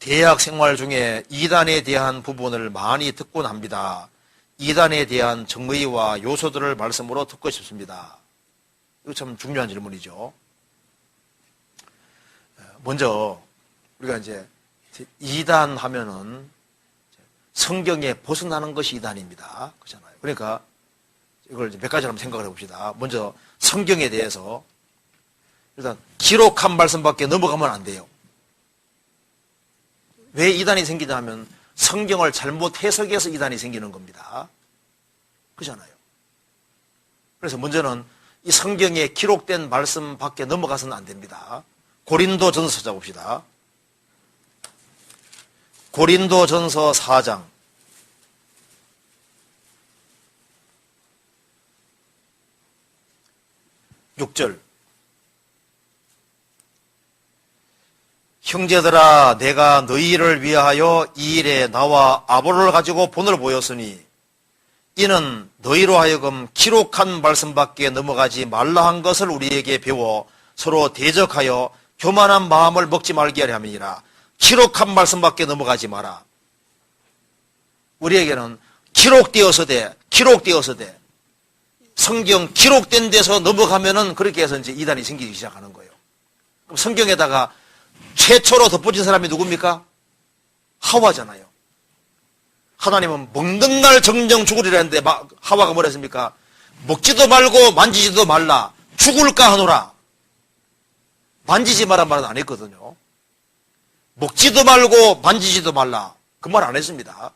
대학 생활 중에 이단에 대한 부분을 많이 듣곤 합니다. 이단에 대한 정의와 요소들을 말씀으로 듣고 싶습니다. 이거 참 중요한 질문이죠. 먼저 우리가 이제 이단 하면은 성경에 벗어나는 것이 이단입니다. 그렇잖아요. 그러니까 이걸 몇 가지로 한번 생각을 해봅시다. 먼저 성경에 대해서 일단 기록한 말씀밖에 넘어가면 안 돼요. 왜 이단이 생기냐 하면 성경을 잘못 해석해서 이단이 생기는 겁니다. 그렇잖아요. 그래서 먼저는 이 성경에 기록된 말씀 밖에 넘어가서는 안 됩니다. 고린도전서 찾아봅시다. 고린도전서 4장 6절. 형제들아, 내가 너희를 위하여 이 일에 나와 아볼로를 가지고 본을 보였으니 이는 너희로 하여금 기록한 말씀밖에 넘어가지 말라 한 것을 우리에게 배워 서로 대적하여 교만한 마음을 먹지 말게 하려 함이니라. 기록한 말씀밖에 넘어가지 마라. 우리에게는 기록되어서 돼. 성경 기록된 데서 넘어가면은 그렇게 해서 이제 이단이 생기기 시작하는 거예요. 그럼 성경에다가 최초로 덧붙인 사람이 누굽니까? 하와잖아요. 하나님은 먹는 날 정령 죽으리라 했는데 하와가 뭐라 했습니까? 먹지도 말고 만지지도 말라. 죽을까 하노라. 만지지 마라 말은 안 했거든요. 먹지도 말고 만지지도 말라. 그 말 안 했습니다.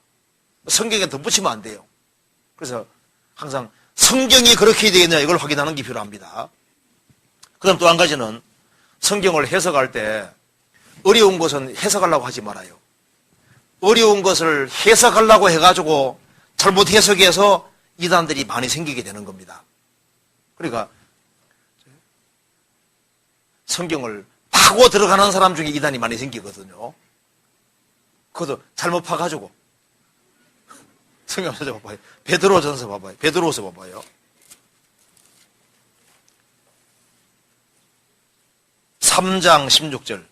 성경에 덧붙이면 안 돼요. 그래서 항상 성경이 그렇게 되어 있느냐 이걸 확인하는 게 필요합니다. 그 다음 또 한 가지는 성경을 해석할 때 어려운 것은 해석하려고 하지 말아요. 어려운 것을 해석하려고 해가지고 잘못 해석해서 이단들이 많이 생기게 되는 겁니다. 그러니까 성경을 파고 들어가는 사람 중에 이단이 많이 생기거든요. 그것도 잘못 파가지고. 성경 찾아봐봐요. 베드로전서 봐봐요. 베드로서 봐봐요. 3장 16절.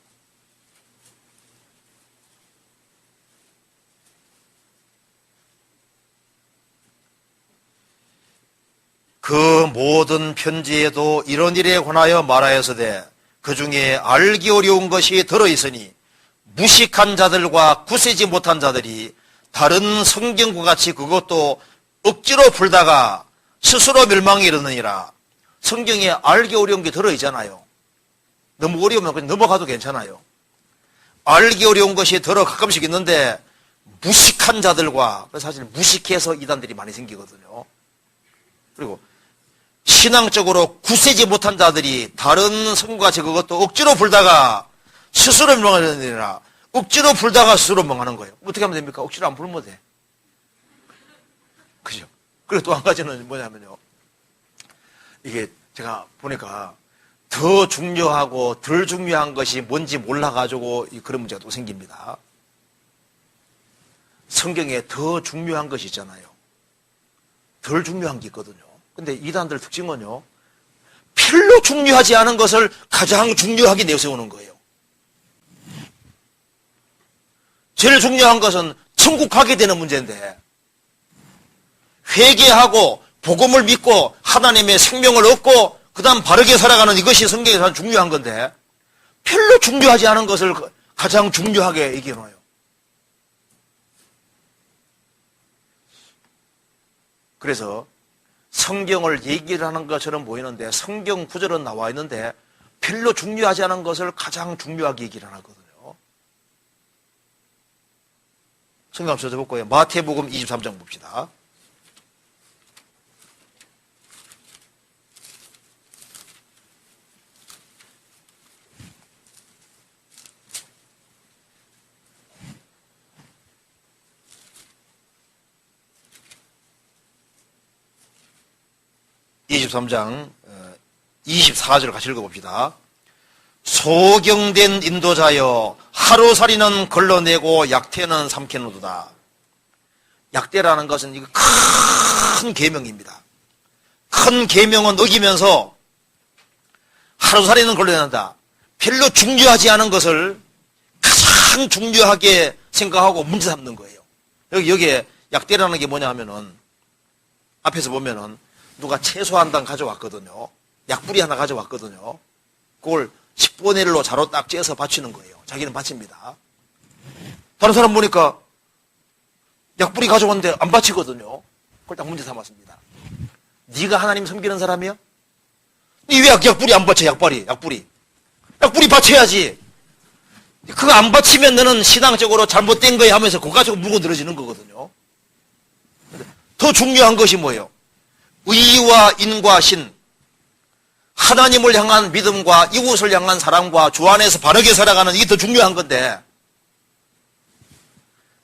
그 모든 편지에도 이런 일에 관하여 말하여서되 그 중에 알기 어려운 것이 들어있으니 무식한 자들과 구세지 못한 자들이 다른 성경과 같이 그것도 억지로 풀다가 스스로 멸망에 이르느니라. 성경에 알기 어려운 게 들어있잖아요. 너무 어려우면 그냥 넘어가도 괜찮아요. 알기 어려운 것이 가끔씩 있는데 무식한 자들과, 사실 무식해서 이단들이 많이 생기거든요. 그리고 신앙적으로 굳세지 못한 자들이 다른 성경과 같이 그것도 억지로 풀다가 스스로 멸망하느니라. 억지로 풀다가 스스로 멸망하는 거예요. 어떻게 하면 됩니까? 억지로 안 풀면 돼. 그죠? 그리고 또 한 가지는 뭐냐면요. 이게 제가 보니까 더 중요하고 덜 중요한 것이 뭔지 몰라가지고 그런 문제가 또 생깁니다. 성경에 더 중요한 것이 있잖아요. 덜 중요한 게 있거든요. 근데 이단들 특징은요, 별로 중요하지 않은 것을 가장 중요하게 내세우는 거예요. 제일 중요한 것은 천국 가게 되는 문제인데, 회개하고 복음을 믿고 하나님의 생명을 얻고 그 다음 바르게 살아가는 이것이 성경에서 중요한 건데, 별로 중요하지 않은 것을 가장 중요하게 얘기해놔요. 그래서 성경을 얘기를 하는 것처럼 보이는데 성경 구절은 나와 있는데 별로 중요하지 않은 것을 가장 중요하게 얘기를 하거든요. 성경 한번 찾아볼까요? 마태복음 23장 봅시다. (23장) 24절 같이 읽어봅시다. 소경된 인도자여 하루살이는 걸러내고 약태는 삼켜놓도다. 약대라는 것은 이거 큰 계명입니다. 큰 계명은 어기면서 하루살이는 걸러낸다. 별로 중요하지 않은 것을 가장 중요하게 생각하고 문제 삼는 거예요. 여기에 약대라는 게 뭐냐 하면은, 앞에서 보면은, 누가 채소 한 당 가져왔거든요. 약뿌리 하나 가져왔거든요. 그걸 10분의 1로 자로 딱 째서 바치는 거예요. 자기는 바칩니다. 다른 사람 보니까 약뿌리 가져왔는데 안 바치거든요. 그걸 딱 문제 삼았습니다. 네가 하나님 섬기는 사람이야? 니 왜 약뿌리 안 바쳐? 약뿌리 바쳐야지. 그거 안 바치면 너는 신앙적으로 잘못된 거야 하면서 그거 가지고 물고 늘어지는 거거든요. 더 중요한 것이 뭐예요? 의와 인과 신, 하나님을 향한 믿음과 이웃을 향한 사랑과 주 안에서 바르게 살아가는 이게 더 중요한 건데,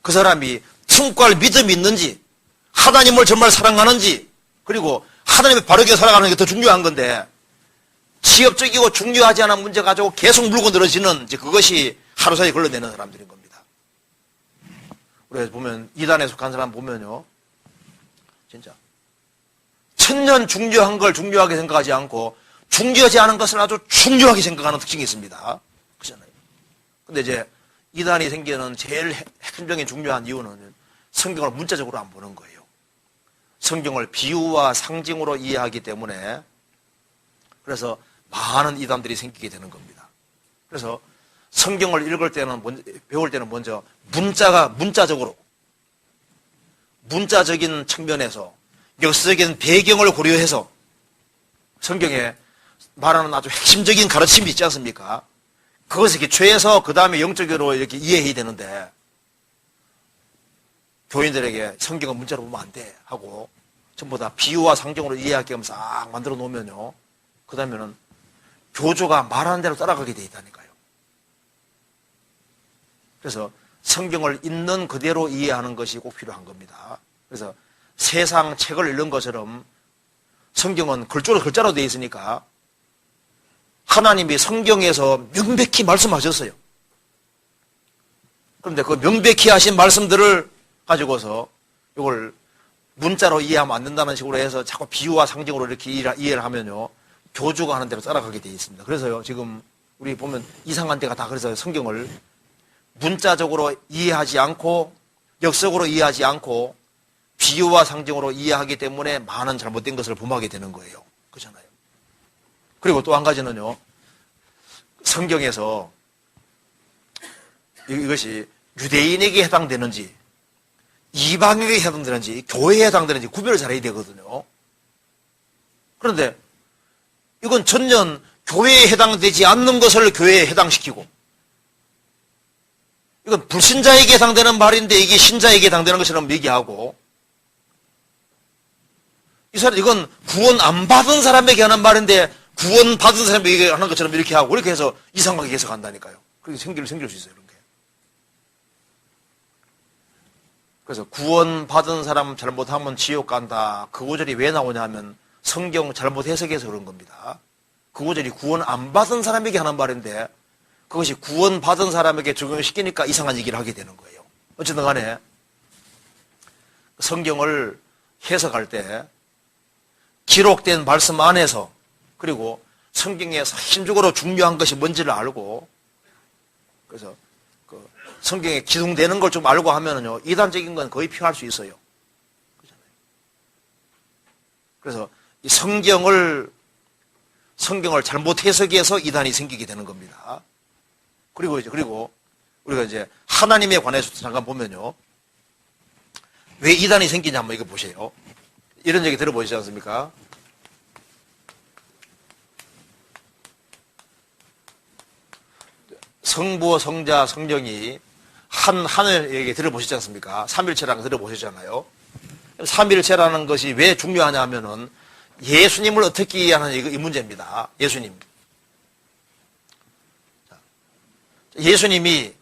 그 사람이 승과할 믿음이 있는지, 하나님을 정말 사랑하는지, 그리고 하나님을 바르게 살아가는 게 더 중요한 건데, 지엽적이고 중요하지 않은 문제 가지고 계속 물고 늘어지는 이제 그것이 하루 사이에 걸러내는 사람들인 겁니다. 우리가 보면 이단에 속한 사람 보면요, 진짜 천년 중요한 걸 중요하게 생각하지 않고 중요하지 않은 것을 아주 중요하게 생각하는 특징이 있습니다. 그렇잖아요. 근데 이제 이단이 생기는 제일 핵심적인 중요한 이유는 성경을 문자적으로 안 보는 거예요. 성경을 비유와 상징으로 이해하기 때문에, 그래서 많은 이단들이 생기게 되는 겁니다. 그래서 성경을 읽을 때는, 배울 때는 먼저 문자적인 측면에서 역사적인 배경을 고려해서 성경에 말하는 아주 핵심적인 가르침이 있지 않습니까? 그것을 기초해서 그 다음에 영적으로 이렇게 이해해야 되는데, 교인들에게 성경은 문자로 보면 안 돼 하고 전부 다 비유와 상징으로 이해하게 하면서 싹 만들어 놓으면요, 그 다음에는 교조가 말하는 대로 따라가게 돼 있다니까요. 그래서 성경을 있는 그대로 이해하는 것이 꼭 필요한 겁니다. 그래서 세상 책을 읽는 것처럼 성경은 글자로 되어 있으니까 하나님이 성경에서 명백히 말씀하셨어요. 그런데 그 명백히 하신 말씀들을 가지고서 이걸 문자로 이해하면 안 된다는 식으로 해서 자꾸 비유와 상징으로 이렇게 이해를 하면요, 교주가 하는 대로 따라가게 되어 있습니다. 그래서요, 지금 우리 보면 이상한 데가 다 그래서 성경을 문자적으로 이해하지 않고 역설적으로 이해하지 않고 비유와 상징으로 이해하기 때문에 많은 잘못된 것을 범하게 되는 거예요. 그렇잖아요. 그리고 또 한 가지는요, 성경에서 이것이 유대인에게 해당되는지 이방인에게 해당되는지 교회에 해당되는지 구별을 잘해야 되거든요. 그런데 이건 전혀 교회에 해당되지 않는 것을 교회에 해당시키고, 이건 불신자에게 해당되는 말인데 이게 신자에게 해당되는 것처럼 얘기하고, 이건 구원 안 받은 사람에게 하는 말인데 구원 받은 사람에게 하는 것처럼 이렇게 하고, 이렇게 해서 이상하게 해석한다니까요. 그렇게 생길 수 있어요, 이런 게. 그래서 구원 받은 사람 잘못하면 지옥 간다, 그 구절이 왜 나오냐 하면 성경 잘못 해석해서 그런 겁니다. 그 구절이 구원 안 받은 사람에게 하는 말인데 그것이 구원 받은 사람에게 적용시키니까 이상한 얘기를 하게 되는 거예요. 어쨌든 간에 성경을 해석할 때 기록된 말씀 안에서, 그리고 성경에서 핵심적으로 중요한 것이 뭔지를 알고, 그래서 그 성경에 기둥되는 걸 좀 알고 하면은요, 이단적인 건 거의 피할 수 있어요. 그래서 이 성경을 잘못 해석해서 이단이 생기게 되는 겁니다. 그리고 우리가 이제 하나님에 관해서 잠깐 보면요, 왜 이단이 생기냐 한번 이거 보세요. 이런 얘기 들어보시지 않습니까? 성부, 성자, 성령이 하늘 얘기 들어보시지 않습니까? 삼일체라는 거 들어보셨잖아요. 삼일체라는 것이 왜 중요하냐 하면은 예수님을 어떻게 이해하느냐, 이 문제입니다. 예수님. 예수님이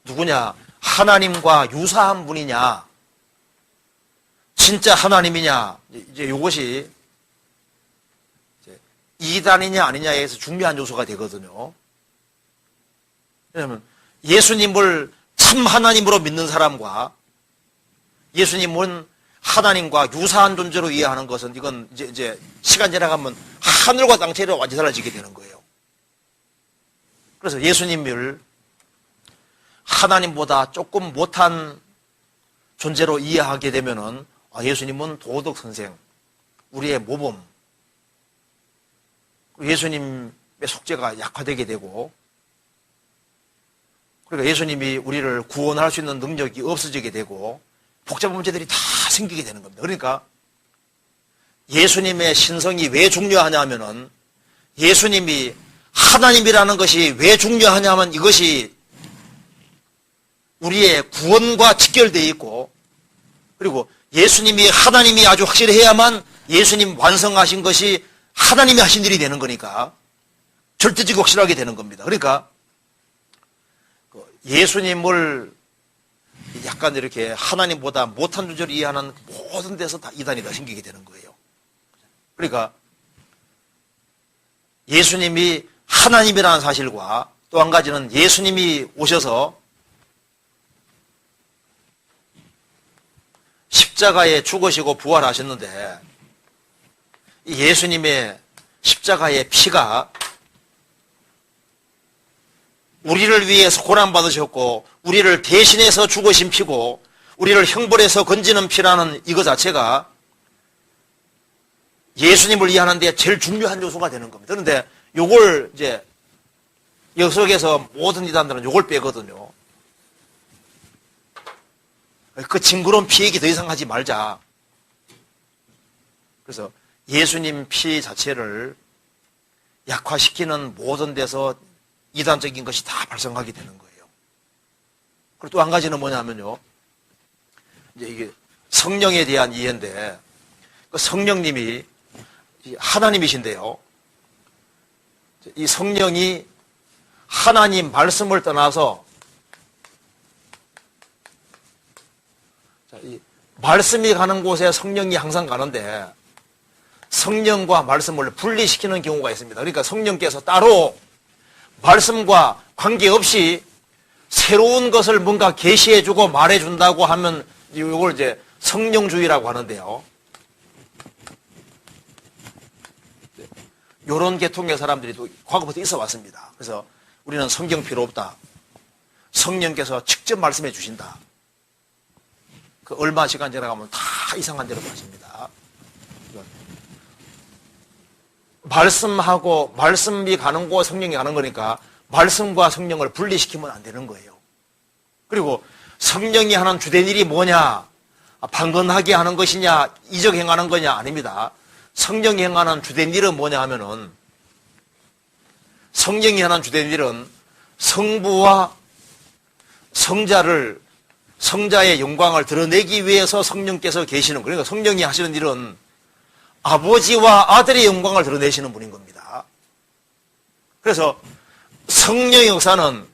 누구냐? 하나님과 유사한 분이냐? 진짜 하나님이냐? 이제 이것이 이단이냐 아니냐에 의해서 중요한 요소가 되거든요. 왜냐하면 예수님을 참 하나님으로 믿는 사람과 예수님은 하나님과 유사한 존재로 이해하는 것은, 이건 이제 시간 지나가면 하늘과 땅 차이로 완전히 달라지게 되는 거예요. 그래서 예수님을 하나님보다 조금 못한 존재로 이해하게 되면은 예수님은 도덕 선생, 우리의 모범, 예수님의 속죄가 약화되게 되고, 그러니까 예수님이 우리를 구원할 수 있는 능력이 없어지게 되고 복잡한 문제들이 다 생기게 되는 겁니다. 그러니까 예수님의 신성이 왜 중요하냐 하면은, 예수님이 하나님이라는 것이 왜 중요하냐 하면 이것이 우리의 구원과 직결되어 있고, 그리고 예수님이 하나님이 아주 확실해야만 예수님 완성하신 것이 하나님이 하신 일이 되는 거니까 절대적으로 확실하게 되는 겁니다. 그러니까 예수님을 약간 이렇게 하나님보다 못한 존재로 이해하는 모든 데서 다 이단이 다 생기게 되는 거예요. 그러니까 예수님이 하나님이라는 사실과 또 한 가지는 예수님이 오셔서 십자가에 죽으시고 부활하셨는데, 이 예수님의 십자가의 피가 우리를 위해서 고난받으셨고 우리를 대신해서 죽으신 피고 우리를 형벌해서 건지는 피라는 이거 자체가 예수님을 이해하는 데 제일 중요한 요소가 되는 겁니다. 그런데 요걸 이제 역속에서 모든 이단들은 요걸 빼거든요. 그 징그러운 피 얘기 더 이상 하지 말자. 그래서 예수님 피 자체를 약화시키는 모든 데서 이단적인 것이 다 발생하게 되는 거예요. 그리고 또 한 가지는 뭐냐면요, 이제 이게 성령에 대한 이해인데, 그 성령님이 하나님이신데요, 이 성령이 하나님 말씀을 떠나서 이 말씀이 가는 곳에 성령이 항상 가는데 성령과 말씀을 분리시키는 경우가 있습니다. 그러니까 성령께서 따로 말씀과 관계없이 새로운 것을 뭔가 계시해주고 말해준다고 하면 이걸 이제 성령주의라고 하는데요. 이런 계통의 사람들이 또 과거부터 있어 왔습니다. 그래서 우리는 성경 필요 없다. 성령께서 직접 말씀해 주신다. 그 얼마 시간 지나가면 다 이상한 데로 빠집니다. 말씀하고 말씀이 가는 곳 성령이 가는 거니까 말씀과 성령을 분리시키면 안 되는 거예요. 그리고 성령이 하는 주된 일이 뭐냐? 방언하게 하는 것이냐? 이적 행하는 거냐? 아닙니다. 성령이 행하는 주된 일은 뭐냐 하면은, 성령이 하는 주된 일은 성부와 성자의 영광을 드러내기 위해서 성령께서 계시는 거예요. 그러니까 성령이 하시는 일은 아버지와 아들의 영광을 드러내시는 분인 겁니다. 그래서 성령의 역사는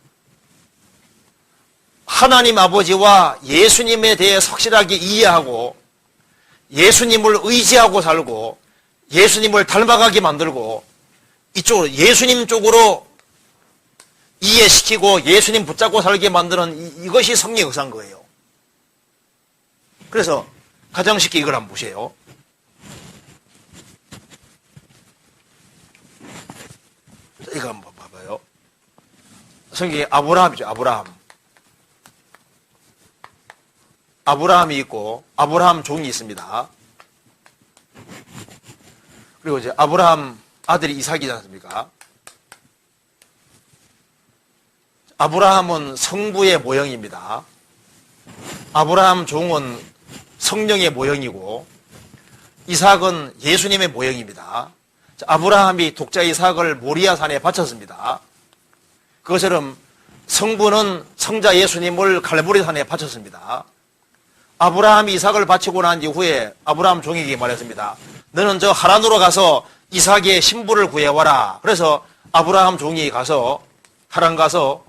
하나님 아버지와 예수님에 대해 확실하게 이해하고 예수님을 의지하고 살고 예수님을 닮아가게 만들고 이쪽으로 예수님 쪽으로 이해시키고 예수님 붙잡고 살게 만드는 이것이 성령의 역사인 거예요. 그래서 가장 쉽게 이걸 한번 보세요. 이거 한번 봐봐요. 성경에 아브라함이죠. 아브라함이 있고 아브라함 종이 있습니다. 그리고 이제 아브라함 아들이 이삭이지 않습니까? 아브라함은 성부의 모형입니다. 아브라함 종은 성령의 모형이고 이삭은 예수님의 모형입니다. 아브라함이 독자 이삭을 모리아 산에 바쳤습니다. 그것처럼 성부는 성자 예수님을 갈보리 산에 바쳤습니다. 아브라함이 이삭을 바치고 난 이후에 아브라함 종에게 말했습니다. 너는 저 하란으로 가서 이삭의 신부를 구해와라. 그래서 아브라함 종이 가서 하란 가서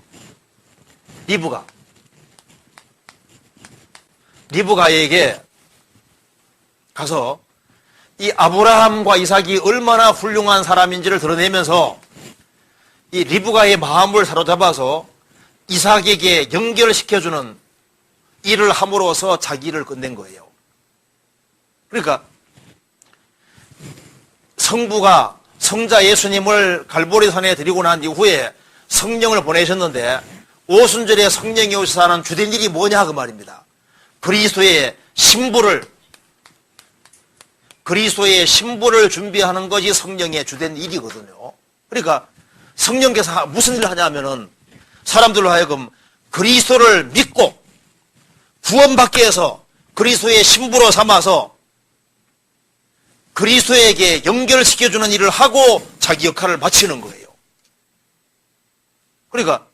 리브가에게 가서 이 아브라함과 이삭이 얼마나 훌륭한 사람인지를 드러내면서 이 리브가의 마음을 사로잡아서 이삭에게 연결시켜주는 일을 함으로써 자기를 끝낸 거예요. 그러니까 성부가 성자 예수님을 갈보리산에 데리고 난 이후에 성령을 보내셨는데 오순절에 성령이 오셔서 하는 주된 일이 뭐냐 그 말입니다. 그리스도의 신부를 준비하는 것이 성령의 주된 일이거든요. 그러니까 성령께서 무슨 일을 하냐면은 사람들로 하여금 그리스도를 믿고 구원받게 해서 그리스도의 신부로 삼아서 그리스도에게 연결시켜주는 일을 하고 자기 역할을 마치는 거예요. 그러니까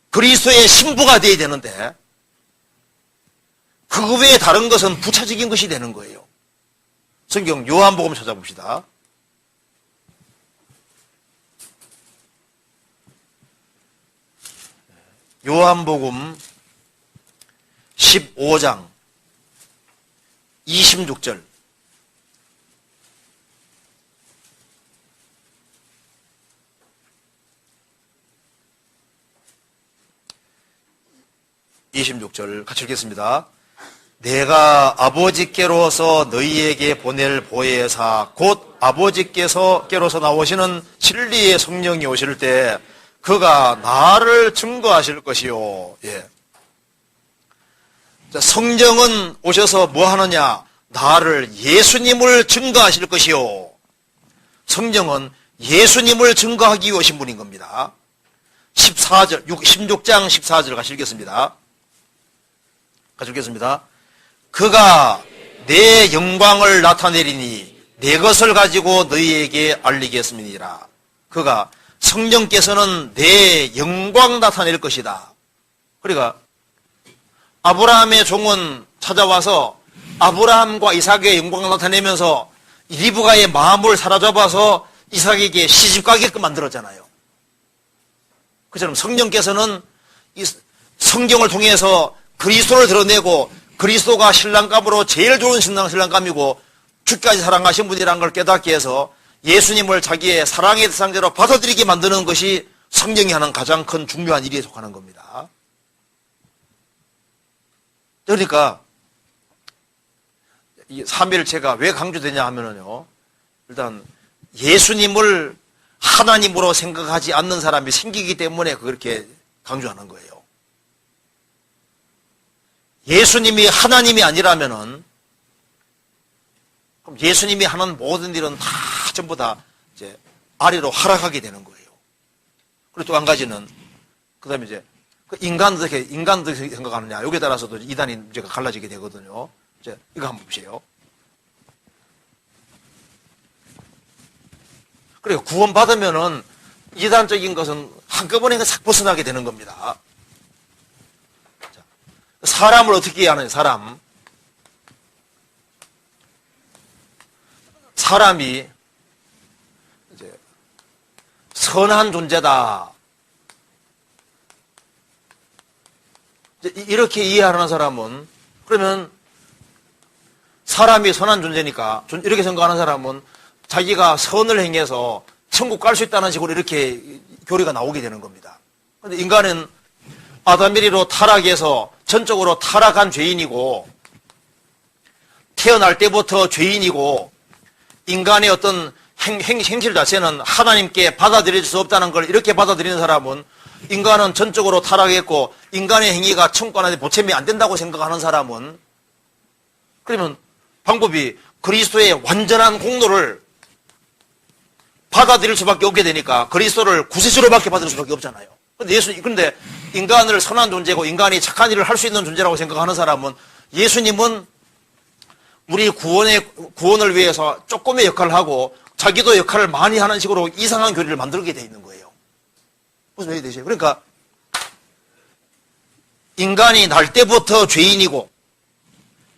그리스도의 신부가 되어야 되는데 그 외에 다른 것은 부차적인 것이 되는 거예요. 성경 요한복음 찾아봅시다. 요한복음 15장 26절. 같이 읽겠습니다. 내가 아버지께로서 너희에게 보낼 보혜사 곧 아버지께로서 나오시는 진리의 성령이 오실 때 그가 나를 증거하실 것이요. 예. 성령은 오셔서 뭐 하느냐? 나를 예수님을 증거하실 것이요. 성령은 예수님을 증거하기 위해 오신 분인 겁니다. 16장 14절 같이 읽겠습니다. 같이 읽겠습니다. 그가 내 영광을 나타내리니 내 것을 가지고 너희에게 알리겠습니다. 그가 성령께서는 내 영광 나타낼 것이다. 그러니까 아브라함의 종은 찾아와서 아브라함과 이삭의 영광을 나타내면서 리브가의 마음을 사로잡아서 이삭에게 시집가게끔 만들었잖아요. 그처럼 성령께서는 이 성경을 통해서 그리스도를 드러내고 그리스도가 신랑감으로 제일 좋은 신랑감이고 주까지 사랑하신 분이라는 걸 깨닫게 해서 예수님을 자기의 사랑의 대상자로 받아들이게 만드는 것이 성령이 하는 가장 큰 중요한 일에 속하는 겁니다. 그러니까 이 삼위일체가 왜 강조되냐 하면은요, 일단 예수님을 하나님으로 생각하지 않는 사람이 생기기 때문에 그렇게 강조하는 거예요. 예수님이 하나님이 아니라면은 그럼 예수님이 하는 모든 일은 다 전부 다 이제 아래로 하락하게 되는 거예요. 그리고 또 한 가지는 그다음에 이제 인간도 어떻게 생각하느냐 여기에 따라서도 이단이 문제가 갈라지게 되거든요. 이제 이거 한번 보세요. 그리고 구원받으면은 이단적인 것은 한꺼번에 싹 벗어나게 되는 겁니다. 자, 사람을 어떻게 하느냐, 사람이 이제 선한 존재다. 이렇게 이해하는 사람은, 그러면 사람이 선한 존재니까 이렇게 생각하는 사람은 자기가 선을 행해서 천국 갈 수 있다는 식으로 이렇게 교리가 나오게 되는 겁니다. 그런데 인간은 아담이리로 타락해서 전적으로 타락한 죄인이고 태어날 때부터 죄인이고 인간의 어떤 행실 자체는 하나님께 받아들일 수 없다는 걸 이렇게 받아들이는 사람은 인간은 전적으로 타락했고 인간의 행위가 천국 가는데 보탬이 안 된다고 생각하는 사람은 그러면 방법이 그리스도의 완전한 공로를 받아들일 수밖에 없게 되니까 그리스도를 구세주로밖에 받을 수밖에 없잖아요. 그런데 인간을 선한 존재고 인간이 착한 일을 할 수 있는 존재라고 생각하는 사람은 예수님은 우리 구원을 위해서 조금의 역할을 하고 자기도 역할을 많이 하는 식으로 이상한 교리를 만들게 돼 있는 거예요. 무슨 말이 되세요? 그러니까 인간이 날 때부터 죄인이고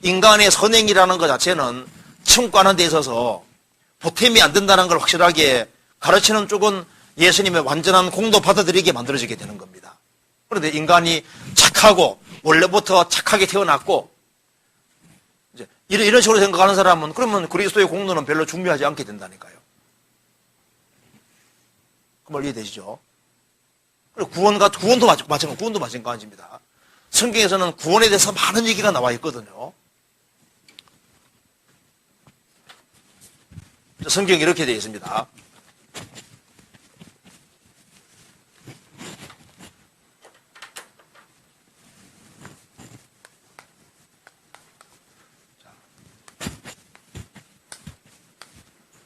인간의 선행이라는 것 자체는 천국 가는 데 있어서 보탬이 안 된다는 걸 확실하게 가르치는 쪽은 예수님의 완전한 공도 받아들이게 만들어지게 되는 겁니다. 그런데 인간이 착하고 원래부터 착하게 태어났고 이제 이런 식으로 생각하는 사람은 그러면 그리스도의 공로는 별로 중요하지 않게 된다니까요. 그 말 이해되시죠? 그리고 구원도 마찬가지입니다. 성경에서는 구원에 대해서 많은 얘기가 나와 있거든요. 성경이 이렇게 되어 있습니다.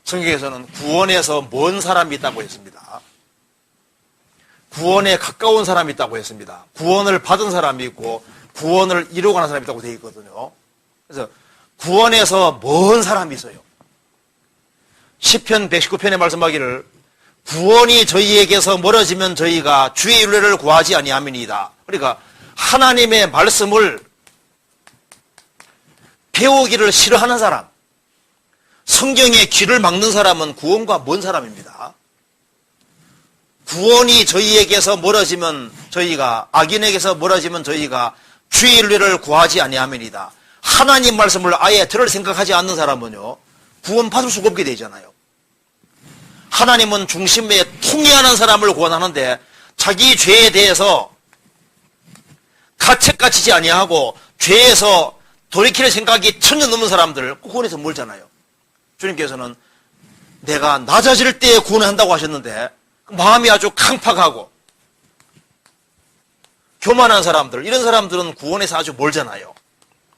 성경에서는 구원에서 먼 사람이 있다고 했습니다. 구원에 가까운 사람이 있다고 했습니다. 구원을 받은 사람이 있고 구원을 이루어가는 사람이 있다고 되어 있거든요. 그래서 구원에서 먼 사람이 있어요. 시편 119편에 말씀하기를 구원이 저희에게서 멀어지면 저희가 주의 윤례를 구하지 아니함이니이다. 그러니까 하나님의 말씀을 배우기를 싫어하는 사람, 성경의 귀를 막는 사람은 구원과 먼 사람입니다. 구원이 저희에게서 멀어지면 저희가, 악인에게서 멀어지면 저희가 주의 윤례를 구하지 아니함이니이다. 하나님 말씀을 아예 들을 생각하지 않는 사람은요, 구원 받을 수가 없게 되잖아요. 하나님은 중심에 통회하는 사람을 구원하는데 자기 죄에 대해서 가책 갇히지 아니하고 죄에서 돌이킬 생각이 전혀 넘는 사람들 구원에서 멀잖아요. 주님께서는 내가 낮아질 때에 구원한다고 하셨는데 마음이 아주 강팍하고 교만한 사람들, 이런 사람들은 구원에서 아주 멀잖아요.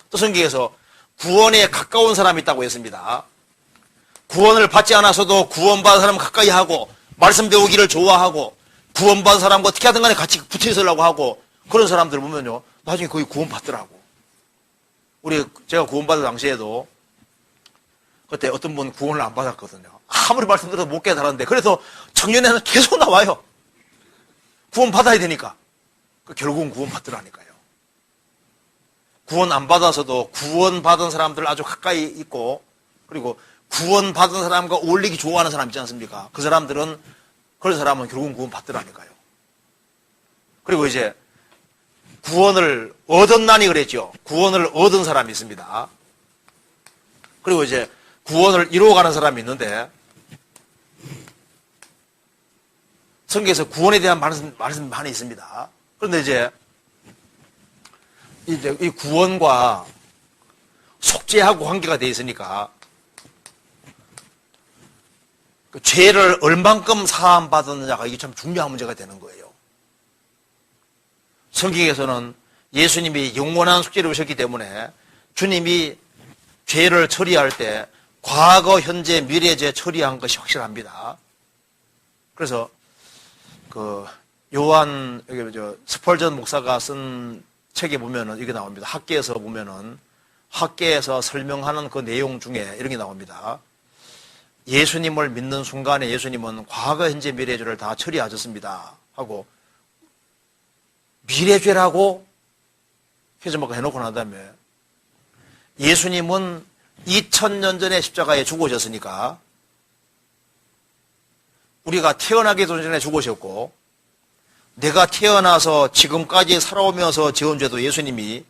또 성경에서 구원에 가까운 사람이 있다고 했습니다. 구원을 받지 않아서도 구원받은 사람 가까이 하고 말씀 배우기를 좋아하고 구원받은 사람과 어떻게 하든 간에 같이 붙어 있으려고 하고 그런 사람들 보면요, 나중에 거의 구원받더라고. 제가 구원받을 당시에도 그때 어떤 분 구원을 안 받았거든요. 아무리 말씀드려도 못 깨달았는데 그래서 청년회는 계속 나와요. 구원 받아야 되니까. 결국은 구원 받더라니까요. 구원 안 받아서도 구원 받은 사람들 아주 가까이 있고, 그리고 구원 받은 사람과 어울리기 좋아하는 사람 있지 않습니까? 그런 사람은 결국은 구원 받더라니까요. 그리고 이제 구원을 얻었나니 그랬죠. 구원을 얻은 사람이 있습니다. 그리고 이제 구원을 이루어가는 사람이 있는데, 성경에서 구원에 대한 말씀 많이 있습니다. 그런데 이제 이 구원과 속죄하고 관계가 되어 있으니까 그 죄를 얼만큼 사함 받았느냐가 이게 참 중요한 문제가 되는 거예요. 성경에서는 예수님이 영원한 속죄를 오셨기 때문에 주님이 죄를 처리할 때 과거, 현재, 미래죄 처리한 것이 확실합니다. 그래서 스펄전 목사가 쓴 책에 보면은 이게 나옵니다. 학계에서 설명하는 그 내용 중에 이런 게 나옵니다. 예수님을 믿는 순간에 예수님은 과거, 현재, 미래죄를 다 처리하셨습니다. 하고, 미래죄라고 회전목가 해놓고 난 다음에 예수님은 2000년 전에 십자가에 죽으셨으니까 우리가 태어나기 전에 죽으셨고, 내가 태어나서 지금까지 살아오면서 지은 죄도 예수님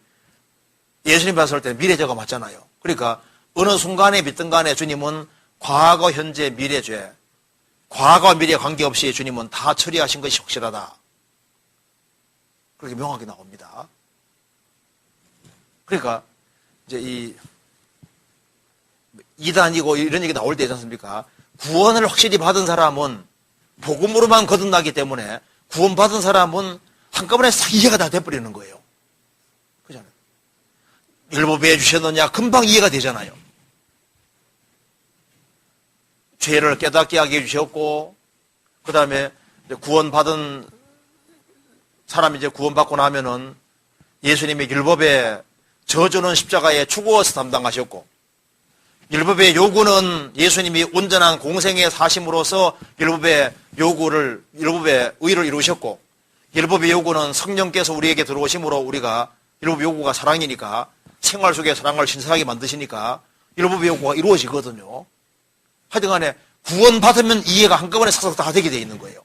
봤을 때는 미래죄가 맞잖아요. 그러니까 어느 순간에 믿든 간에 주님은 과거, 현재, 미래죄, 과거, 미래 관계없이 주님은 다 처리하신 것이 확실하다. 그렇게 명확히 나옵니다. 그러니까 이제 이단이고 이런 얘기 나올 때 있지 않습니까? 구원을 확실히 받은 사람은 복음으로만 거듭나기 때문에 구원받은 사람은 한꺼번에 이해가 다 돼버리는 거예요. 그잖아요. 율법에 해주셨느냐? 금방 이해가 되잖아요. 죄를 깨닫게 하게 해주셨고, 그 다음에 구원받은 사람이 이제 구원받고 나면은 예수님의 율법의 저주는 십자가에 죽어서 담당하셨고, 율법의 요구는 예수님이 온전한 공생의 사심으로서 율법의 의를 이루셨고, 율법의 요구는 성령께서 우리에게 들어오심으로 우리가 율법 요구가 사랑이니까 생활 속에 사랑을 신선하게 만드시니까 율법의 요구가 이루어지거든요. 하여튼 간에 구원받으면 이해가 한꺼번에 싹싹 다 되게 되어 있는 거예요.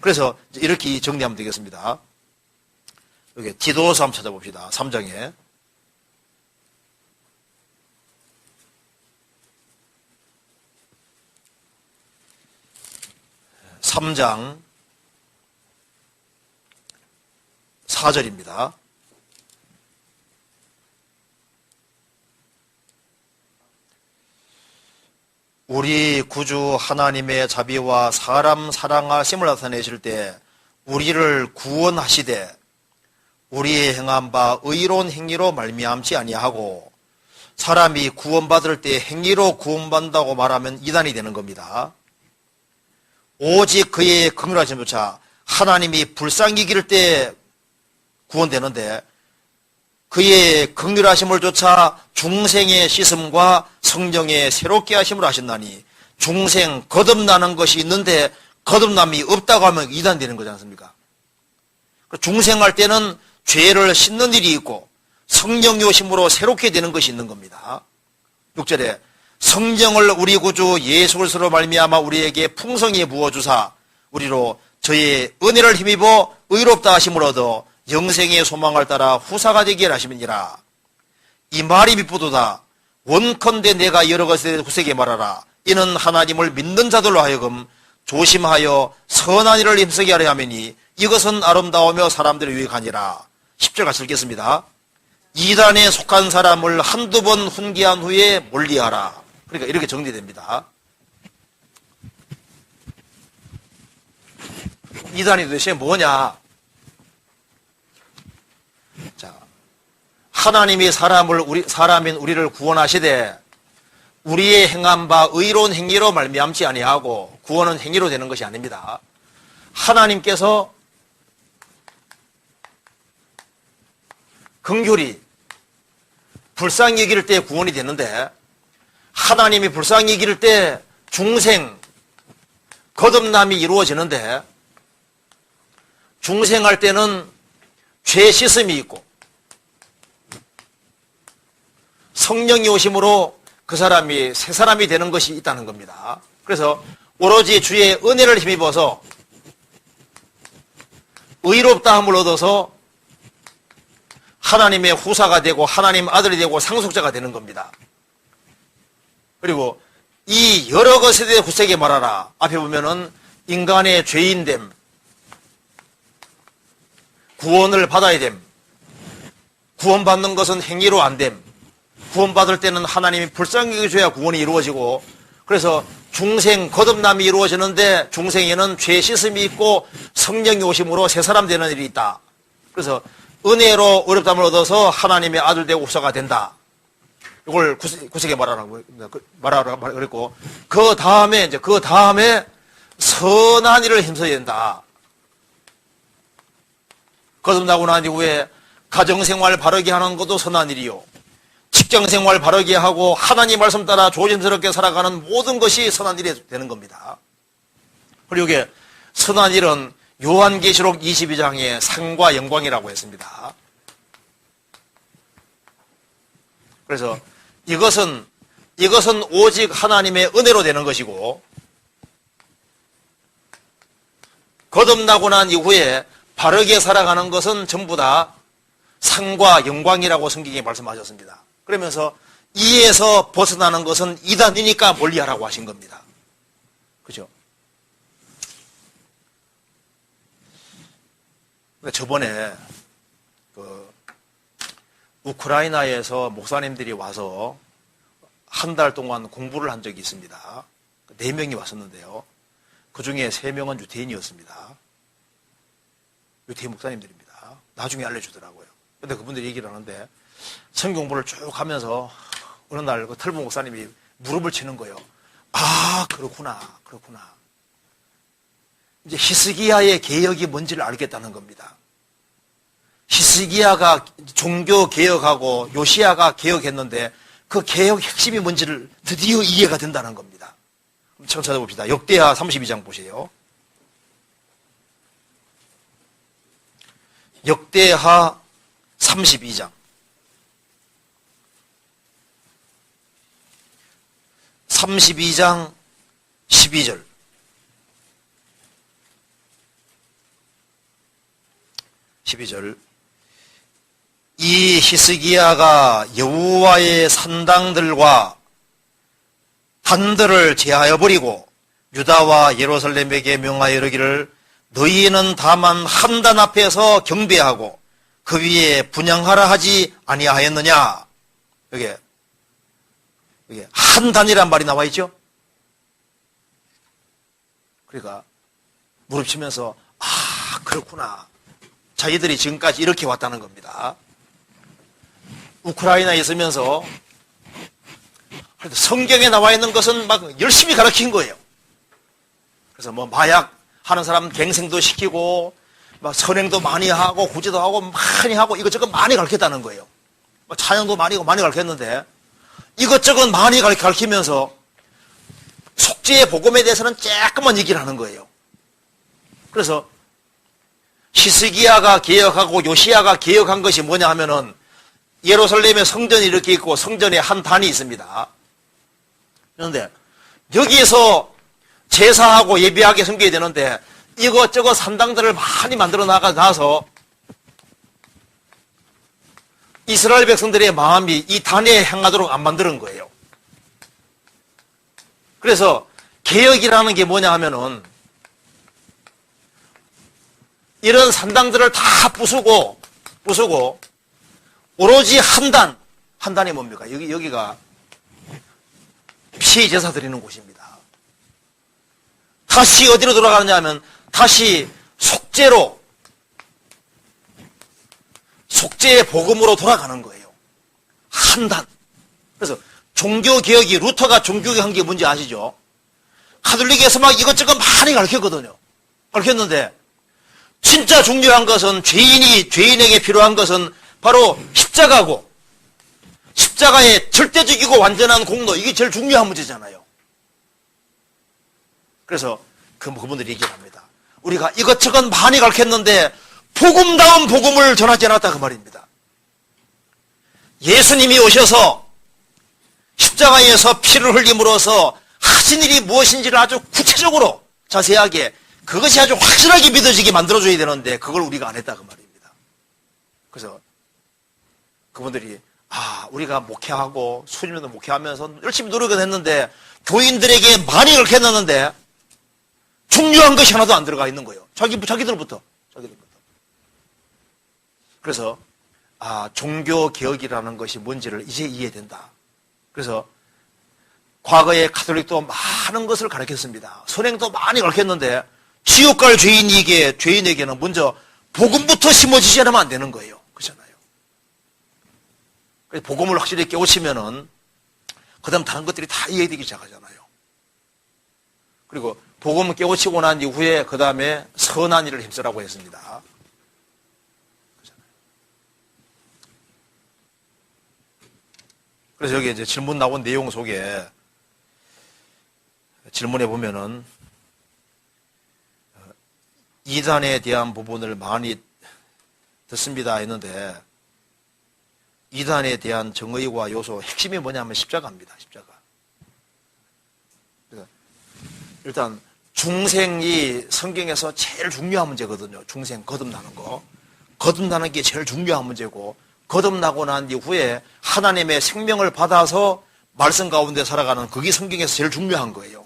그래서 이렇게 정리하면 되겠습니다. 여기 디도서 한번 찾아봅시다. 3장에. 3장 4절입니다. 우리 구주 하나님의 자비와 사람 사랑하심을 나타내실 때 우리를 구원하시되 우리의 행한 바 의로운 행위로 말미암지 아니하고 사람이 구원받을 때 행위로 구원받는다고 말하면 이단이 되는 겁니다. 오직 그의 긍휼하심조차 하나님이 불쌍히 기를 때 구원되는데 그의 긍휼하심을 조차 중생의 씻음과 성령의 새롭게 하심을 하신다니 중생 거듭나는 것이 있는데 거듭남이 없다고 하면 이단되는 거지 않습니까? 중생할 때는 죄를 씻는 일이 있고 성령 요심으로 새롭게 되는 것이 있는 겁니다. 6절에 성령을 우리 구주 예수 그리스도로 말미암아 우리에게 풍성히 부어주사 우리로 저의 은혜를 힘입어 의롭다 하심을 얻어 영생의 소망을 따라 후사가 되게 하심이니라. 이 말이 미쁘도다. 원컨대 내가 여러 것에 후세게 말하라. 이는 하나님을 믿는 자들로 하여금 조심하여 선한 일을 힘쓰게 하려 함이니 이것은 아름다우며 사람들의 유익하니라. 10절 같이 읽겠습니다. 이단에 속한 사람을 한두 번 훈계한 후에 멀리하라. 그러니까 이렇게 정리됩니다. 이단이 도대체 뭐냐? 자, 하나님이 사람인 우리를 구원하시되 우리의 행한 바 의로운 행위로 말미암지 아니하고 구원은 행위로 되는 것이 아닙니다. 하나님께서 긍휼히 불쌍히 여길 때 구원이 되는데 하나님이 불쌍히 여길 때 중생 거듭남이 이루어지는데 중생할 때는 죄 씻음이 있고 성령이 오심으로 그 사람이 새 사람이 되는 것이 있다는 겁니다. 그래서 오로지 주의 은혜를 힘입어서 의롭다함을 얻어서 하나님의 후사가 되고 하나님 아들이 되고 상속자가 되는 겁니다. 그리고 이 여러 것에 대해 후세게 말하라. 앞에 보면은 인간의 죄인됨, 구원을 받아야 됨, 구원받는 것은 행위로 안 됨, 구원받을 때는 하나님이 불쌍히 여겨줘야 구원이 이루어지고 그래서 중생 거듭남이 이루어지는데 중생에는 죄 씻음이 있고 성령이 오심으로 새 사람 되는 일이 있다. 그래서 은혜로 의롭다함을 얻어서 하나님의 아들 되고 후사가 된다. 이걸 구세게 말하라고 그랬고 그 다음에 선한 일을 힘써야 된다. 거듭나고 난 이후에 가정생활 바르게 하는 것도 선한 일이요. 직장생활 바르게 하고 하나님 말씀 따라 조심스럽게 살아가는 모든 것이 선한 일이 되는 겁니다. 그리고 이게 선한 일은 요한계시록 22장의 상과 영광이라고 했습니다. 그래서 이것은 오직 하나님의 은혜로 되는 것이고 거듭나고 난 이후에 바르게 살아가는 것은 전부 다 상과 영광이라고 성경에 말씀하셨습니다. 그러면서 이에서 벗어나는 것은 이단이니까 멀리하라고 하신 겁니다. 그죠? 저번에 우크라이나에서 목사님들이 와서 한 달 동안 공부를 한 적이 있습니다. 4명이 왔었는데요. 그 중에 3명은 유태인이었습니다. 유태인 목사님들입니다. 나중에 알려주더라고요. 근데 그분들이 얘기를 하는데 성경 공부를 쭉 하면서 어느 날 그 털보 목사님이 무릎을 치는 거예요. 아, 그렇구나. 이제 히스기야의 개혁이 뭔지를 알겠다는 겁니다. 히스기야가 종교 개혁하고 요시야가 개혁했는데 그 개혁 핵심이 뭔지를 드디어 이해가 된다는 겁니다. 한번 찾아봅시다. 역대하 32장 보세요. 역대하 32장 32장 12절 12절 이 히스기야가 여호와의 산당들과 단들을 제하여 버리고 유다와 예루살렘에게 명하여 이르기를 너희는 다만 한 단 앞에서 경배하고 그 위에 분향하라 하지 아니하였느냐. 여기 한 단이란 말이 나와 있죠. 그러니까 무릎 치면서 아, 그렇구나. 자기들이 지금까지 이렇게 왔다는 겁니다. 우크라이나에 있으면서 성경에 나와 있는 것은 막 열심히 가르친 거예요. 그래서 뭐 마약 하는 사람 갱생도 시키고 막 선행도 많이 하고 구제도 하고 많이 하고 이것저것 많이 가르쳤다는 거예요. 뭐 찬양도 많이 가르쳤는데 이것저것 많이 가르치면서 속죄의 복음에 대해서는 조금만 얘기를 하는 거예요. 그래서 히스기야가 개혁하고 요시야가 개혁한 것이 뭐냐 하면은 예루살렘에 성전이 이렇게 있고 성전에 한 단이 있습니다. 그런데 여기에서 제사하고 예배하게 섬겨야 되는데 이것저것 산당들을 많이 만들어 나가서 이스라엘 백성들의 마음이 이 단에 향하도록 안 만드는 거예요. 그래서 개혁이라는 게 뭐냐 하면은 이런 산당들을 다 부수고 오로지 한 단이 뭡니까? 여기가 피제사 드리는 곳입니다. 다시 어디로 돌아가느냐 하면 다시 속죄의 복음으로 돌아가는 거예요. 한 단. 그래서 종교개혁이 루터가 종교개혁한 게 뭔지 아시죠? 가톨릭에서 막 이것저것 많이 가르쳤거든요. 가르쳤는데 진짜 중요한 것은 죄인에게 필요한 것은 바로 십자가고 십자가의 절대적이고 완전한 공로, 이게 제일 중요한 문제잖아요. 그래서 그분들이 얘기를 합니다. 우리가 이것저것 많이 가르쳤는데 복음다운 복음을 전하지 않았다 그 말입니다. 예수님이 오셔서 십자가에서 피를 흘림으로써 하신 일이 무엇인지를 아주 구체적으로 자세하게 그것이 아주 확실하게 믿어지게 만들어줘야 되는데 그걸 우리가 안 했다 그 말입니다. 그래서 그분들이 우리가 목회하고 수년도 목회하면서 열심히 노력은 했는데 교인들에게 많이 가르쳤는데 중요한 것이 하나도 안 들어가 있는 거예요. 자기들부터. 그래서 종교개혁이라는 것이 뭔지를 이제 이해된다. 그래서 과거에 가톨릭도 많은 것을 가르쳤습니다. 선행도 많이 가르쳤는데 지옥 갈 죄인에게는 먼저 복음부터 심어지지 않으면 안 되는 거예요. 그렇잖아요. 그래서 복음을 확실히 깨우치면은 그 다음 다른 것들이 다 이해되기 시작하잖아요. 그리고 복음을 깨우치고 난 이후에 그 다음에 선한 일을 힘쓰라고 했습니다. 그래서 여기 이제 질문 나온 내용 속에 질문에 보면은 이단에 대한 부분을 많이 듣습니다 했는데 이단에 대한 정의와 요소 핵심이 뭐냐면 십자가입니다. 십자가. 일단 중생이 성경에서 제일 중요한 문제거든요. 중생 거듭나는 거. 거듭나는 게 제일 중요한 문제고 거듭나고 난 이후에 하나님의 생명을 받아서 말씀 가운데 살아가는 그게 성경에서 제일 중요한 거예요.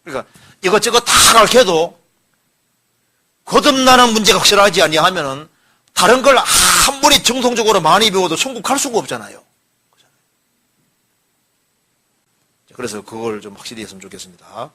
그러니까 이것저것 다 가르쳐도 거듭나는 문제가 확실하지 아니하면은 다른 걸 아무리 정통적으로 많이 배워도 천국 갈 수가 없잖아요. 그래서 그걸 좀 확실히 했으면 좋겠습니다.